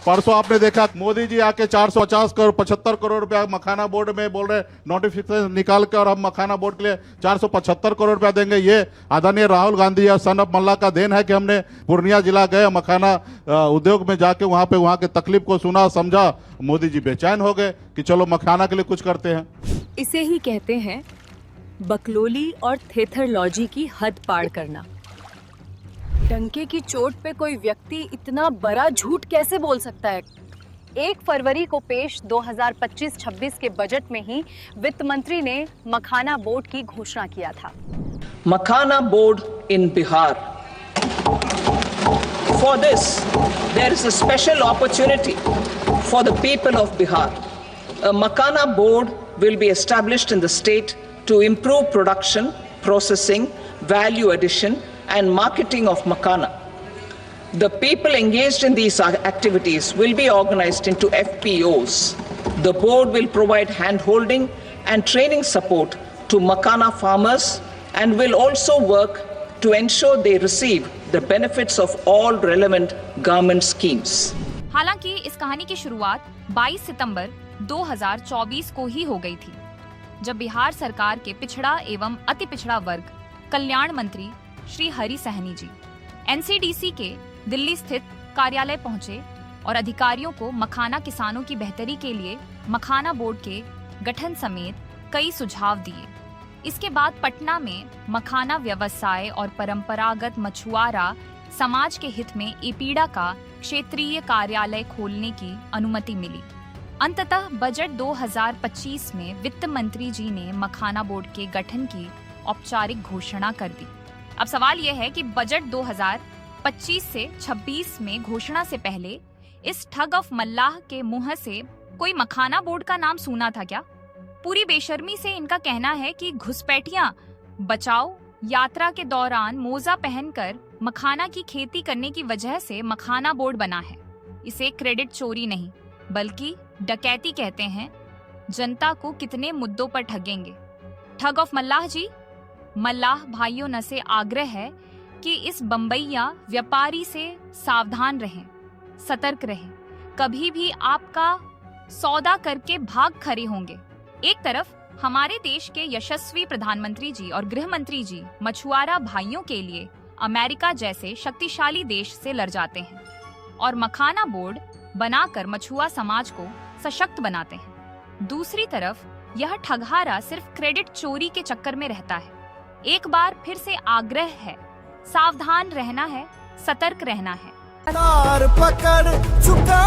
परसों आपने देखा मोदी जी आके 450 करोड़ 75 करोड़ रुपया मखाना बोर्ड में बोल रहे नोटिफिकेशन निकाल के और हम मखाना बोर्ड के लिए 475 करोड़ रुपया देंगे। ये आदरणीय राहुल गांधी या सन ऑफ मल्ला का देन है कि हमने पूर्णिया जिला गए, मखाना उद्योग में जाके वहां के तकलीफ को सुना समझा। मोदी जी बेचैन हो गए कि चलो मखाना के लिए कुछ करते हैं। इसे ही कहते हैं बकलोली और थेथरलॉजी की हद पार करना। डंके की चोट पे कोई व्यक्ति इतना बड़ा झूठ कैसे बोल सकता है? 1 फरवरी को पेश 2025-26 के बजट में ही वित्त मंत्री ने मखाना बोर्ड की घोषणा किया था। Makhana board in Bihar. For this, there is a special opportunity for the people of Bihar. A Makana board will be established in the state to improve production, processing, value addition, and marketing of Makana. The people engaged in these activities will be organized into FPOs. The board will provide hand-holding and training support to Makana farmers and will also work to ensure they receive the benefits of all relevant government schemes. हालांकि इस कहानी की शुरुआत 22 सितंबर 2024 को ही हो गई थी, जब बिहार सरकार के पिछड़ा एवं अति पिछड़ा वर्ग कल्याण मंत्री श्री हरि सहनी जी एनसीडीसी के दिल्ली स्थित कार्यालय पहुंचे और अधिकारियों को मखाना किसानों की बेहतरी के लिए मखाना बोर्ड के गठन समेत कई सुझाव दिए। इसके बाद पटना में मखाना व्यवसाय और परंपरागत मछुआरा समाज के हित में एपीडा का क्षेत्रीय कार्यालय खोलने की अनुमति मिली। अंततः बजट 2025 में वित्त मंत्री जी ने मखाना बोर्ड के गठन की औपचारिक घोषणा कर दी। अब सवाल यह है कि बजट 2025 से 26 में घोषणा से पहले इस ठग ऑफ मल्लाह के मुंह से कोई मखाना बोर्ड का नाम सुना था क्या? पूरी बेशर्मी से इनका कहना है कि घुसपैठियां बचाओ यात्रा के दौरान मोजा पहनकर मखाना की खेती करने की वजह से मखाना बोर्ड बना है। इसे क्रेडिट चोरी नहीं बल्कि डकैती कहते हैं। जनता को कितने मुद्दों पर ठगेंगे? ठग ऑफ मल्लाह जी, मल्लाह भाइयों न से आग्रह है कि इस बम्बैया व्यापारी से सावधान रहें, सतर्क रहें। कभी भी आपका सौदा करके भाग खड़े होंगे। एक तरफ हमारे देश के यशस्वी प्रधानमंत्री जी और गृह मंत्री जी मछुआरा भाइयों के लिए अमेरिका जैसे शक्तिशाली देश से लड़ जाते हैं और मखाना बोर्ड बनाकर मछुआ समाज को सशक्त बनाते हैं। दूसरी तरफ यह ठगहारा सिर्फ क्रेडिट चोरी के चक्कर में रहता है। एक बार फिर से आग्रह है, सावधान रहना है, सतर्क रहना है। तार पकड़ चुका